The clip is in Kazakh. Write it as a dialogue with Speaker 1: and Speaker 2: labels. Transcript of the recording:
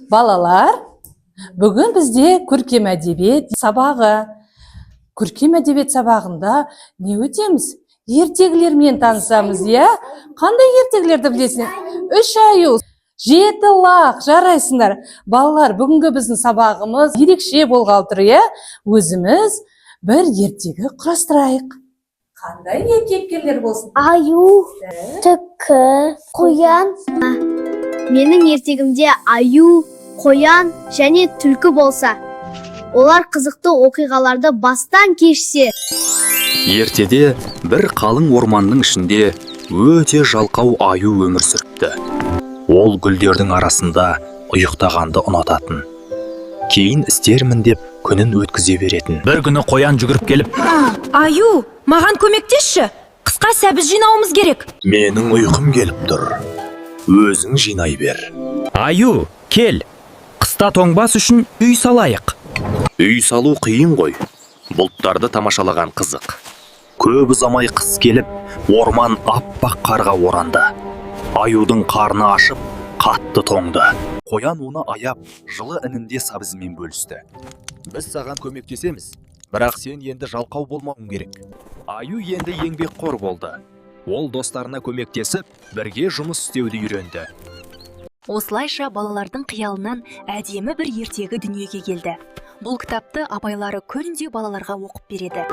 Speaker 1: Балалар, бүгін бізде көркем әдебиет сабағы. Көркем әдебиет сабағында не өтеміз? Ертегілермен танысамыз, я? Қандай ертегілерді білесіңдер? 3 аю, 7 лақ, жарайсыңдар. Балалар, бүгінгі біздің сабағымыз ерекше болғалы тұр, я? Өзіміз бір ертегі құрастырайық. Қандай кейіпкерлер болсын?
Speaker 2: Аю, түлкі, қоян.
Speaker 3: Менің ертегімде аю, қоян және түлкі болса, олар қызықты оқиғаларды бастан кешсе.
Speaker 4: Ертеде бір қалың орманның ішінде өте жалқау аю өмір сүріпті. Ол гүлдердің арасында ұйықтағанды ұнататын. Кейін істермін деп күнін өткізе беретін. Бір күні қоян жүгіріп келіп:
Speaker 5: Аю, маған көмектесші. Қысқа сәбіз жинауымыз керек.
Speaker 4: Менің ұйқым келіп тұр. Өзің жинай бер.
Speaker 6: Аю, кел. Қыста тоңбас үшін үй салайық.
Speaker 4: Үй салу қиын ғой. Бұлттарды тамашалаған қызық. Көп ұзамай қыс келіп, орман аппақ қарға оранды. Аюдың қарны ашып, қатты тоңды. Қоян оны аяп, жылы інінде сабызымен бөлісті. Біз саған көмектесеміз, бірақ сен енді жалқау болмауың керек. Аю енді еңбекқор болды. Ол достарына көмектесіп, бірге жұмыс істеуді үйренді.
Speaker 5: Осылайша балалардың қиялынан әдемі бір ертегі дүниеге келді. Бұл кітапты апайлары күнде балаларға оқып береді.